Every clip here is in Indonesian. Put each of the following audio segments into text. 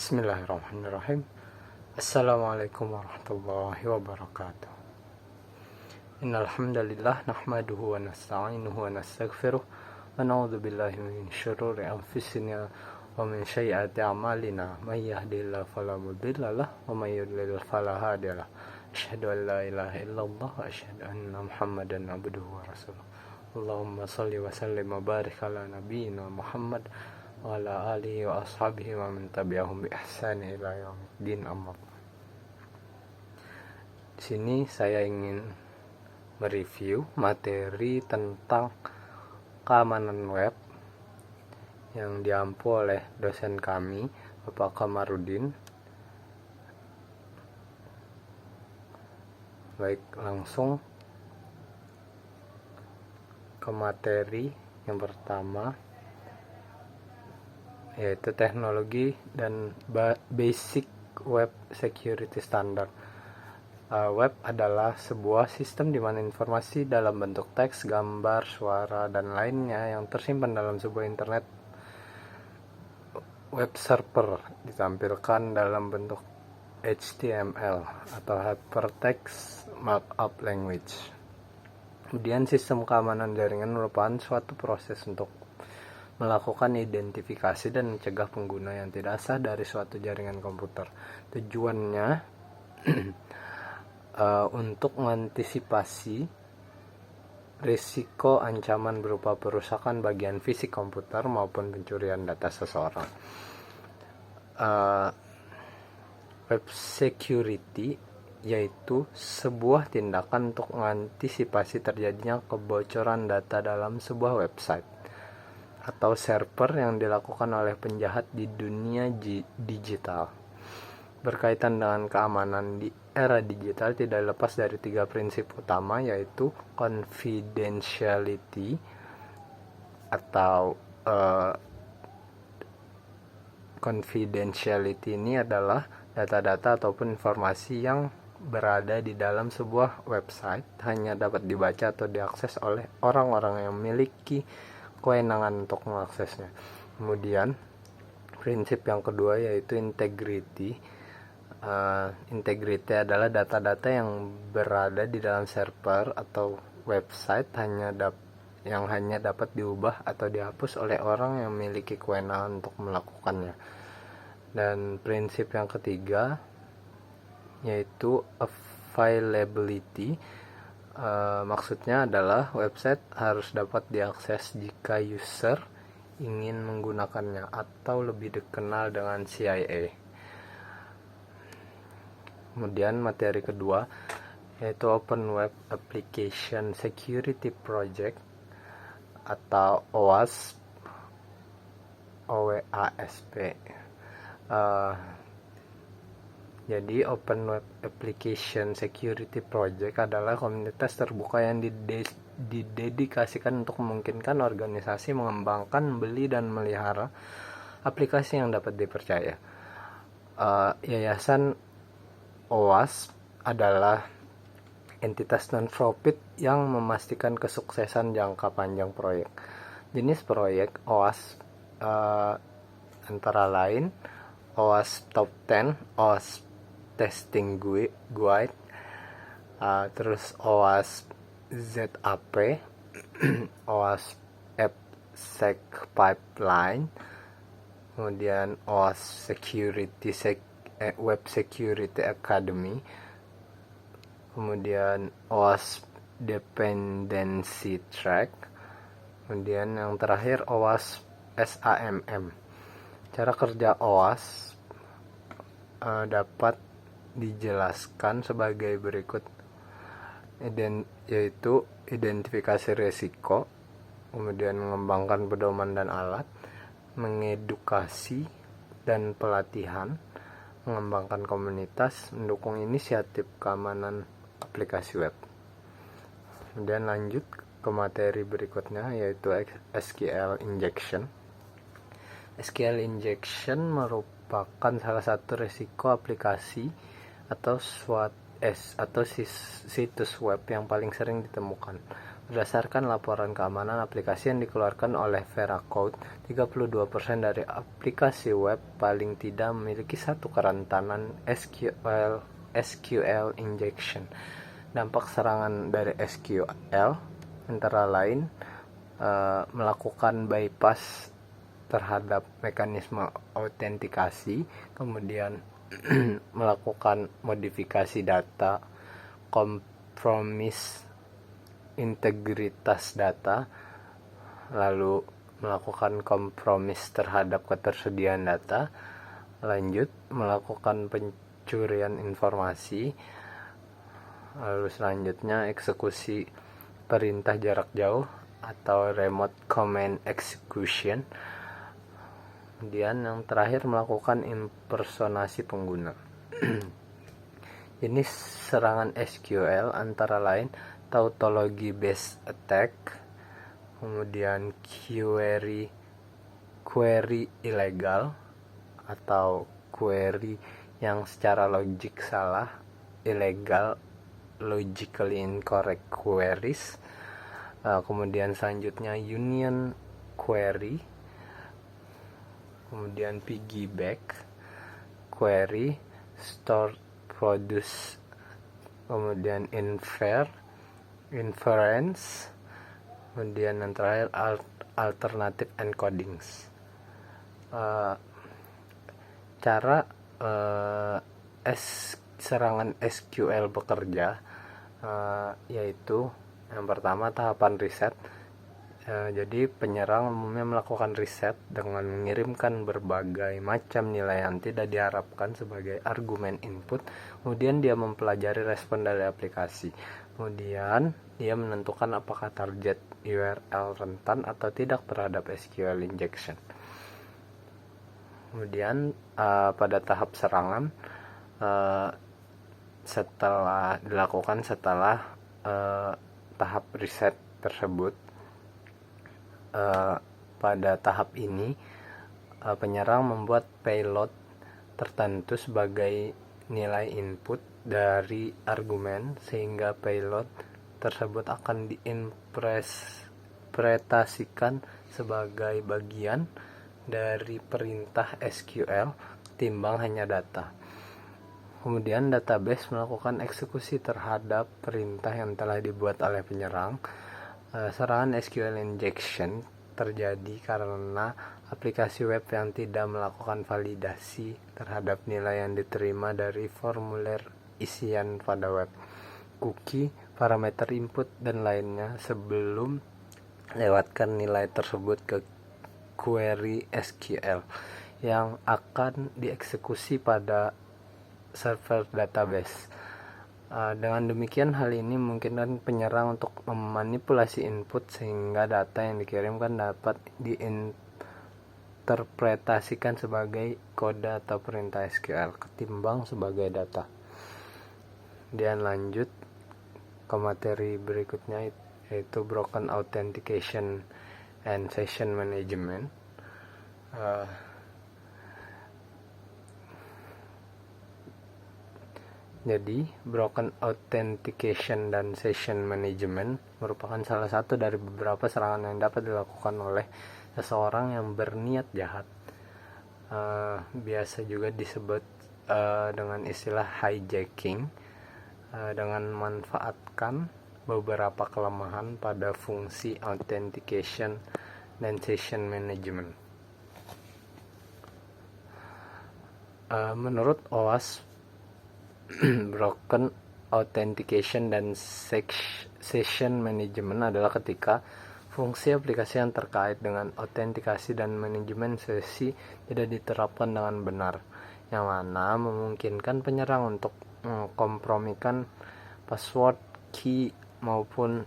Bismillahirrahmanirrahim. Assalamualaikum warahmatullahi wabarakatuh. Innal hamdalillah nahmaduhu wa nasta'inuhu wa nastaghfiruh wa na'udzu billahi min syururi anfusina wa min sayyiati a'malina. May yahdihillahu fala mudilla lahu wa may yudlil fala hadiya lahu. Asyhadu an la ilaha illallah wa asyhadu anna Muhammadan abduhu wa rasuluh. Allahumma shalli wa sallim wa barik ala nabiyyina Muhammad wa ala alihi wa ashabihi wa man tabi'ahum bi ihsani ila yaumiddin, amma ba'd. Di sini saya ingin mereview materi tentang keamanan web yang diampu oleh dosen kami, Bapak Kamarudin. Baik, langsung ke materi yang pertama, yaitu teknologi dan basic web security standard. Web adalah sebuah sistem di mana informasi dalam bentuk teks, gambar, suara, dan lainnya yang tersimpan dalam sebuah internet web server ditampilkan dalam bentuk HTML atau Hypertext Markup Language. Kemudian sistem keamanan jaringan merupakan suatu proses untuk melakukan identifikasi dan mencegah pengguna yang tidak sah dari suatu jaringan komputer. Tujuannya untuk mengantisipasi risiko ancaman berupa perusakan bagian fisik komputer maupun pencurian data seseorang. Web security yaitu sebuah tindakan untuk mengantisipasi terjadinya kebocoran data dalam sebuah website atau server yang dilakukan oleh penjahat di dunia digital. Berkaitan dengan keamanan di era digital tidak lepas dari 3 prinsip utama, yaitu confidentiality atau confidentiality ini adalah data-data ataupun informasi yang berada di dalam sebuah website hanya dapat dibaca atau diakses oleh orang-orang yang memiliki kewenangan untuk mengaksesnya. Kemudian prinsip yang kedua yaitu integrity. Integrity adalah data-data yang berada di dalam server atau website yang hanya dapat diubah atau dihapus oleh orang yang memiliki kewenangan untuk melakukannya. Dan prinsip yang ketiga yaitu availability. Maksudnya adalah website harus dapat diakses jika user ingin menggunakannya atau lebih dikenal dengan CIA. Kemudian materi kedua yaitu Open Web Application Security Project atau OWASP. Jadi Open Web Application Security Project adalah komunitas terbuka yang didedikasikan untuk memungkinkan organisasi mengembangkan, membeli, dan melihara aplikasi yang dapat dipercaya. Yayasan OWASP adalah entitas non-profit yang memastikan kesuksesan jangka panjang proyek. Jenis proyek OWASP antara lain OWASP Top 10, OWASP Testing Guide, terus OWASP ZAP, OWASP AppSec Pipeline, kemudian OWASP Web Security Academy, kemudian OWASP Dependency Track, kemudian yang terakhir OWASP SAMM. Cara kerja OWASP dapat dijelaskan sebagai berikut, yaitu identifikasi risiko, kemudian mengembangkan pedoman dan alat, mengedukasi dan pelatihan, mengembangkan komunitas, mendukung inisiatif keamanan aplikasi web. Kemudian lanjut ke materi berikutnya yaitu SQL injection. SQL injection merupakan salah satu risiko aplikasi atau situs web yang paling sering ditemukan. Berdasarkan laporan keamanan aplikasi yang dikeluarkan oleh Veracode, 32% dari aplikasi web paling tidak memiliki satu kerentanan SQL injection. Dampak serangan dari SQL antara lain melakukan bypass terhadap mekanisme autentikasi, kemudian melakukan modifikasi data, kompromis integritas data, lalu melakukan kompromis terhadap ketersediaan data, lanjut melakukan pencurian informasi, lalu selanjutnya eksekusi perintah jarak jauh atau remote command execution, kemudian yang terakhir melakukan impersonasi pengguna. Jenis serangan SQL antara lain tautology based attack, kemudian query ilegal atau query yang secara logik salah, illegal logically incorrect queries, kemudian selanjutnya union query, kemudian piggyback query, stored produce, kemudian inference, kemudian yang terakhir alternative encodings. Cara serangan SQL bekerja yaitu yang pertama tahapan riset. Jadi penyerang umumnya melakukan riset dengan mengirimkan berbagai macam nilai yang tidak diharapkan sebagai argumen input. Kemudian dia mempelajari respon dari aplikasi. Kemudian dia menentukan apakah target URL rentan atau tidak terhadap SQL injection. Kemudian pada tahap serangan setelah tahap riset tersebut, pada tahap ini penyerang membuat payload tertentu sebagai nilai input dari argumen, sehingga payload tersebut akan diinterpretasikan sebagai bagian dari perintah SQL ketimbang hanya data. Kemudian database melakukan eksekusi terhadap perintah yang telah dibuat oleh penyerang. Serangan SQL injection terjadi karena aplikasi web yang tidak melakukan validasi terhadap nilai yang diterima dari formulir isian pada web, cookie, parameter input, dan lainnya sebelum lewatkan nilai tersebut ke query SQL yang akan dieksekusi pada server database. Dengan demikian, hal ini memungkinkan penyerang untuk memanipulasi input sehingga data yang dikirimkan dapat diinterpretasikan sebagai kode atau perintah SQL ketimbang sebagai data. Dan lanjut ke materi berikutnya, yaitu broken authentication and session management. Jadi, broken authentication dan session management merupakan salah satu dari beberapa serangan yang dapat dilakukan oleh seseorang yang berniat jahat. Biasa juga disebut dengan istilah hijacking, dengan memanfaatkan beberapa kelemahan pada fungsi authentication dan session management. Menurut OWASP, broken authentication dan session management adalah ketika fungsi aplikasi yang terkait dengan autentikasi dan manajemen sesi tidak diterapkan dengan benar, yang mana memungkinkan penyerang untuk mengkompromikan password, key, maupun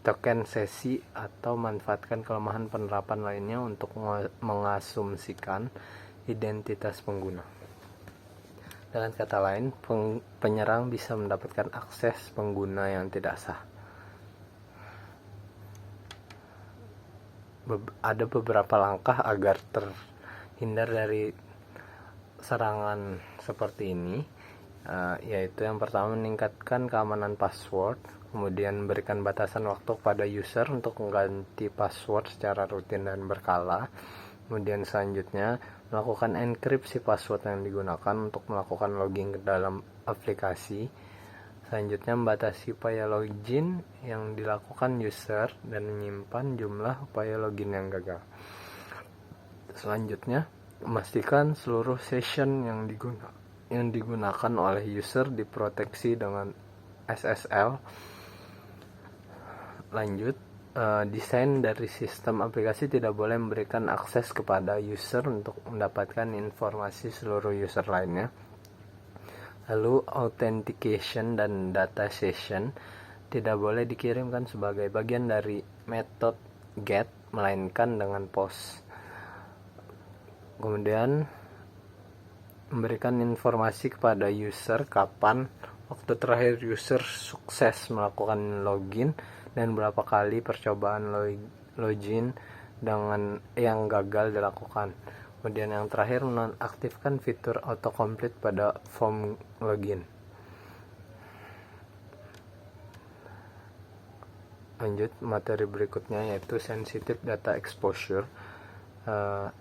token sesi, atau manfaatkan kelemahan penerapan lainnya untuk mengasumsikan identitas pengguna. Dengan kata lain, penyerang bisa mendapatkan akses pengguna yang tidak sah. Ada beberapa langkah agar terhindar dari serangan seperti ini. yaitu yang pertama meningkatkan keamanan password, kemudian berikan batasan waktu pada user untuk mengganti password secara rutin dan berkala. Kemudian selanjutnya melakukan enkripsi password yang digunakan untuk melakukan login ke dalam aplikasi. Selanjutnya membatasi upaya login yang dilakukan user dan menyimpan jumlah upaya login yang gagal. Selanjutnya memastikan seluruh session yang digunakan oleh user diproteksi dengan SSL. Lanjut, desain dari sistem aplikasi tidak boleh memberikan akses kepada user untuk mendapatkan informasi seluruh user lainnya. Lalu, authentication dan data session tidak boleh dikirimkan sebagai bagian dari metode GET, melainkan dengan POST. Kemudian, memberikan informasi kepada user kapan waktu terakhir user sukses melakukan login dan berapa kali percobaan login dengan yang gagal dilakukan. Kemudian yang terakhir, menonaktifkan fitur autocomplete pada form login. Lanjut, materi berikutnya yaitu sensitive data exposure.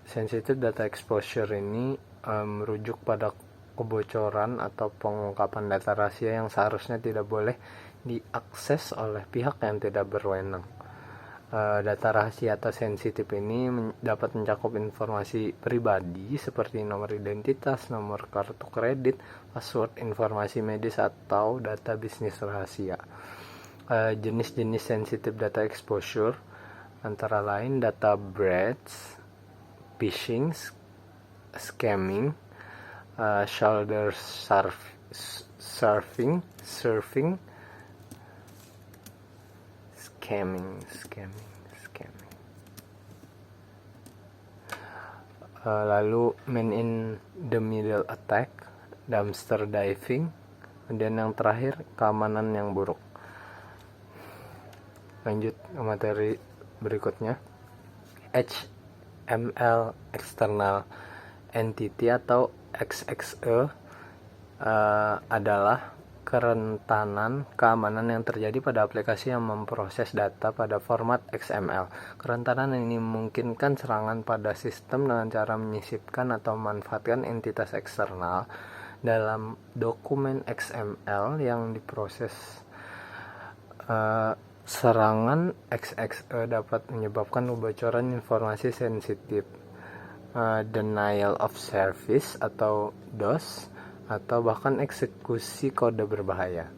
Sensitive data exposure ini merujuk pada kebocoran atau pengungkapan data rahasia yang seharusnya tidak boleh diakses oleh pihak yang tidak berwenang. Data rahasia atau sensitif ini dapat mencakup informasi pribadi seperti nomor identitas, nomor kartu kredit, password, informasi medis, atau data bisnis rahasia. Jenis-jenis sensitif data exposure antara lain data breach, phishing, scamming, shoulder surfing, scamming. Lalu man in the middle attack, dumpster diving, dan yang terakhir keamanan yang buruk. Lanjut ke materi berikutnya. HTML external entity atau XXE adalah kerentanan keamanan yang terjadi pada aplikasi yang memproses data pada format XML. Kerentanan ini memungkinkan serangan pada sistem dengan cara menyisipkan atau memanfaatkan entitas eksternal dalam dokumen XML yang diproses. Serangan XXE dapat menyebabkan kebocoran informasi sensitif, denial of service atau DOS, atau bahkan eksekusi kode berbahaya.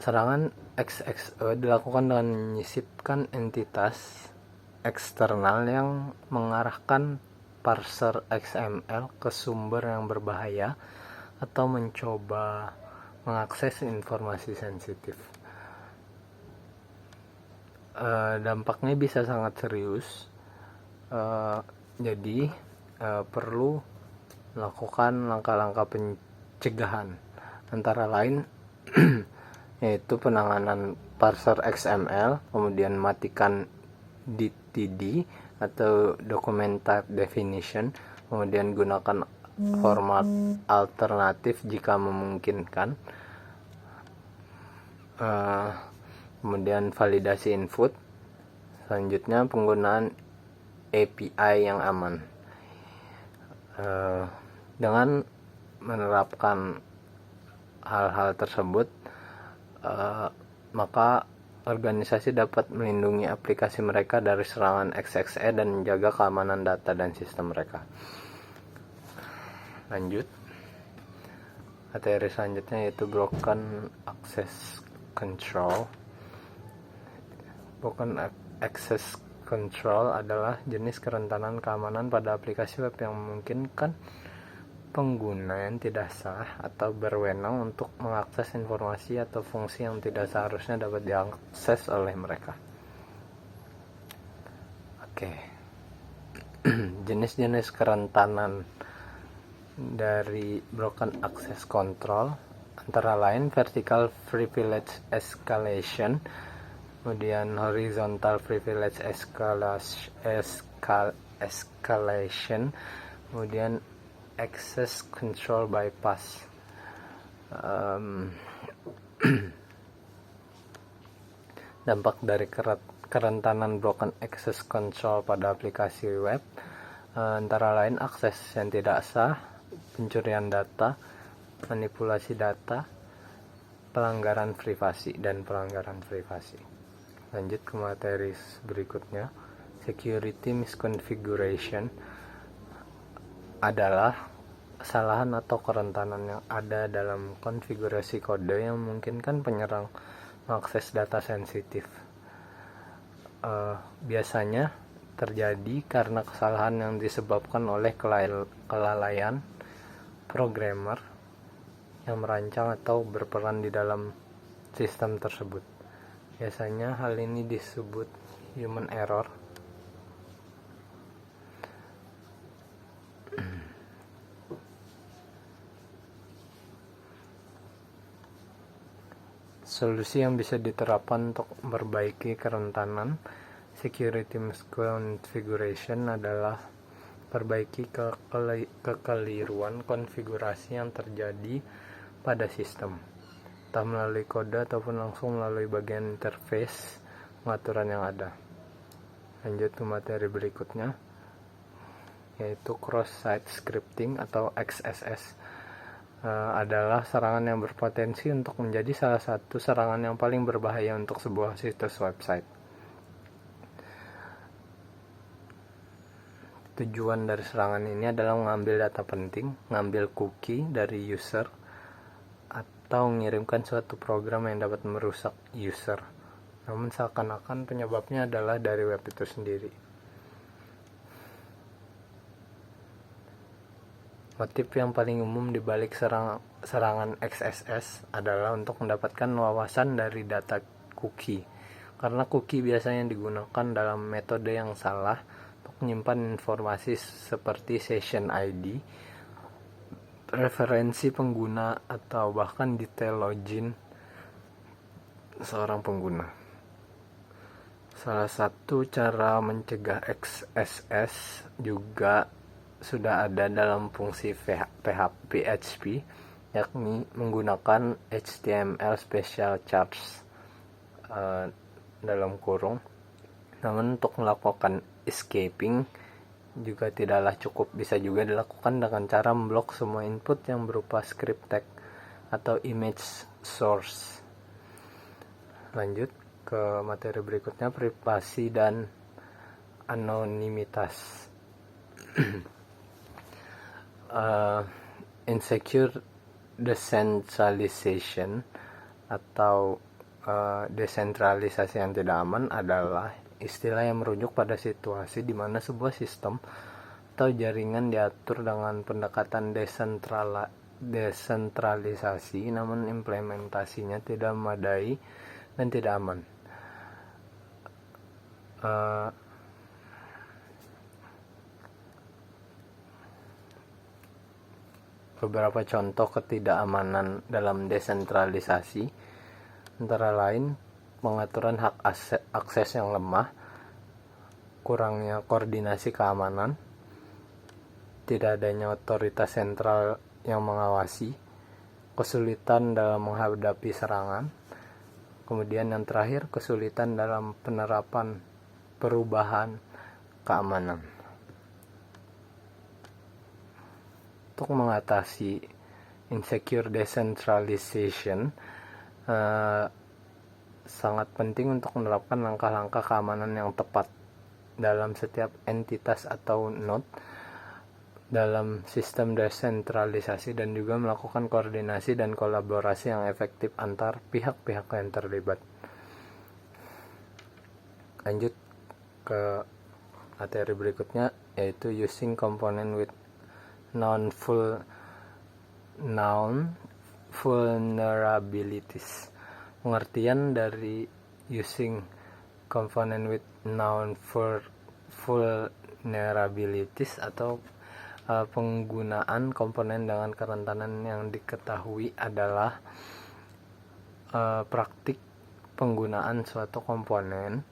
Serangan XXE dilakukan dengan menyisipkan entitas eksternal yang mengarahkan parser XML ke sumber yang berbahaya atau mencoba mengakses informasi sensitif. Dampaknya bisa sangat serius. Jadi perlu melakukan langkah-langkah pencegahan, antara lain yaitu penanganan parser XML, kemudian matikan DTD atau document type definition, kemudian gunakan format alternatif jika memungkinkan, kemudian validasi input, selanjutnya penggunaan API yang aman. Dengan menerapkan hal-hal tersebut, maka organisasi dapat melindungi aplikasi mereka dari serangan XXE dan menjaga keamanan data dan sistem mereka. Lanjut, materi selanjutnya yaitu broken access control. Broken access control adalah jenis kerentanan keamanan pada aplikasi web yang memungkinkan pengguna yang tidak sah atau berwenang untuk mengakses informasi atau fungsi yang tidak seharusnya dapat diakses oleh mereka. Oke. Jenis-jenis kerentanan dari broken access control antara lain vertical privilege escalation, kemudian horizontal privilege escalation, kemudian access control bypass. Dampak dari kerentanan broken access control pada aplikasi web antara lain akses yang tidak sah, pencurian data, manipulasi data, pelanggaran privasi dan pelanggaran privasi. Lanjut ke materi berikutnya. Security misconfiguration adalah kesalahan atau kerentanan yang ada dalam konfigurasi kode yang memungkinkan penyerang mengakses data sensitif. Biasanya terjadi karena kesalahan yang disebabkan oleh kelalaian programmer yang merancang atau berperan di dalam sistem tersebut. Biasanya hal ini disebut human error. Solusi yang bisa diterapkan untuk memperbaiki kerentanan security misconfiguration adalah perbaiki kekeliruan konfigurasi yang terjadi pada sistem, entah melalui kode ataupun langsung melalui bagian interface pengaturan yang ada. Lanjut ke materi berikutnya, yaitu cross-site scripting atau XSS. Adalah serangan yang berpotensi untuk menjadi salah satu serangan yang paling berbahaya untuk sebuah situs website. Tujuan dari serangan ini adalah mengambil data penting, mengambil cookie dari user, atau mengirimkan suatu program yang dapat merusak user. Namun seakan-akan penyebabnya adalah dari web itu sendiri. Motif yang paling umum di balik serangan XSS adalah untuk mendapatkan wawasan dari data cookie. Karena cookie biasanya digunakan dalam metode yang salah untuk menyimpan informasi seperti session ID, preferensi pengguna, atau bahkan detail login seorang pengguna. Salah satu cara mencegah XSS juga sudah ada dalam fungsi PHP, yakni menggunakan HTML special charts dalam kurung. Namun untuk melakukan escaping juga tidaklah cukup, bisa juga dilakukan dengan cara memblok semua input yang berupa script tag atau image source. Lanjut ke materi berikutnya, privasi dan anonimitas. Insecure decentralization atau desentralisasi yang tidak aman adalah istilah yang merujuk pada situasi di mana sebuah sistem atau jaringan diatur dengan pendekatan desentralisasi, namun implementasinya tidak memadai dan tidak aman. Beberapa contoh ketidakamanan dalam desentralisasi antara lain pengaturan hak akses yang lemah, kurangnya koordinasi keamanan, tidak adanya otoritas sentral yang mengawasi, kesulitan dalam menghadapi serangan, kemudian yang terakhir kesulitan dalam penerapan perubahan keamanan. Untuk mengatasi insecure decentralization, sangat penting untuk menerapkan langkah-langkah keamanan yang tepat dalam setiap entitas atau node dalam sistem desentralisasi, dan juga melakukan koordinasi dan kolaborasi yang efektif antar pihak-pihak yang terlibat. Lanjut ke materi berikutnya, yaitu using component with known vulnerabilities. Pengertian dari using component with known vulnerabilities atau penggunaan komponen dengan kerentanan yang diketahui adalah praktik penggunaan suatu komponen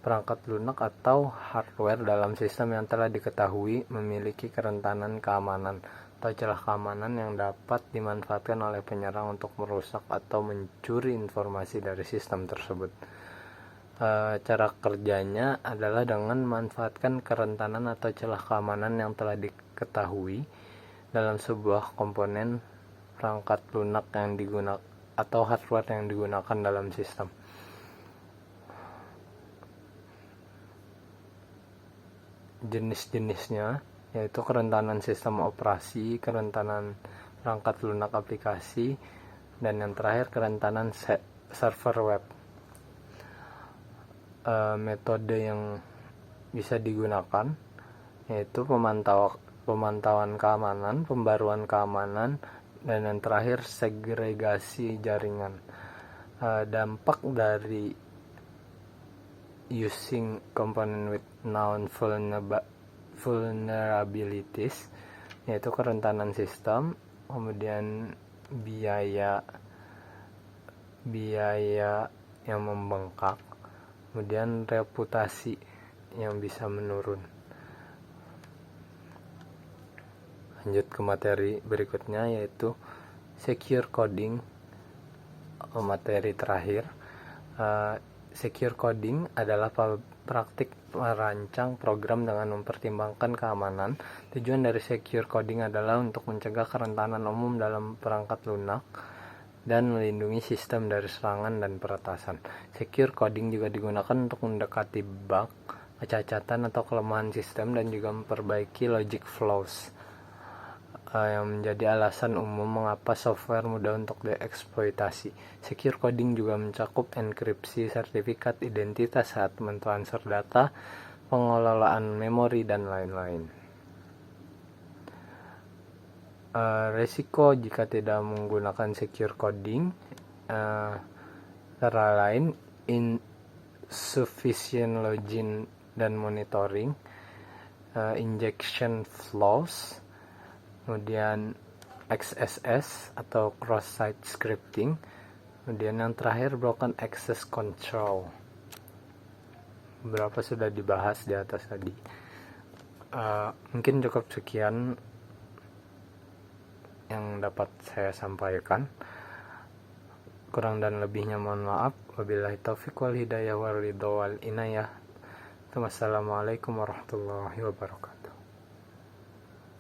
perangkat lunak atau hardware dalam sistem yang telah diketahui memiliki kerentanan keamanan atau celah keamanan yang dapat dimanfaatkan oleh penyerang untuk merusak atau mencuri informasi dari sistem tersebut. Cara kerjanya adalah dengan memanfaatkan kerentanan atau celah keamanan yang telah diketahui dalam sebuah komponen perangkat lunak yang digunakan atau hardware yang digunakan dalam sistem. Jenis-jenisnya yaitu kerentanan sistem operasi, kerentanan perangkat lunak aplikasi, dan yang terakhir kerentanan server web. Metode yang bisa digunakan yaitu pemantauan keamanan, pembaruan keamanan, dan yang terakhir segregasi jaringan. Dampak dari using component with known vulnerabilities yaitu kerentanan sistem, kemudian biaya yang membengkak, kemudian reputasi yang bisa menurun. Lanjut ke materi berikutnya yaitu secure coding, materi terakhir. Secure coding adalah praktik merancang program dengan mempertimbangkan keamanan. Tujuan dari secure coding adalah untuk mencegah kerentanan umum dalam perangkat lunak dan melindungi sistem dari serangan dan peretasan. Secure coding juga digunakan untuk mendekati bug, kecacatan atau kelemahan sistem, dan juga memperbaiki logic flows, yang menjadi alasan umum mengapa software mudah untuk dieksploitasi. Secure coding juga mencakup enkripsi sertifikat identitas saat mentransfer data, pengelolaan memori, dan lain-lain. Resiko jika tidak menggunakan secure coding antara lain insufficient login dan monitoring, injection flaws, kemudian XSS atau cross-site scripting, kemudian yang terakhir broken access control. Beberapa sudah dibahas di atas tadi. Mungkin cukup sekian yang dapat saya sampaikan. Kurang dan lebihnya mohon maaf. Wabillahi taufiq wal hidayah wal ridha wal inayah. Wassalamualaikum warahmatullahi wabarakatuh.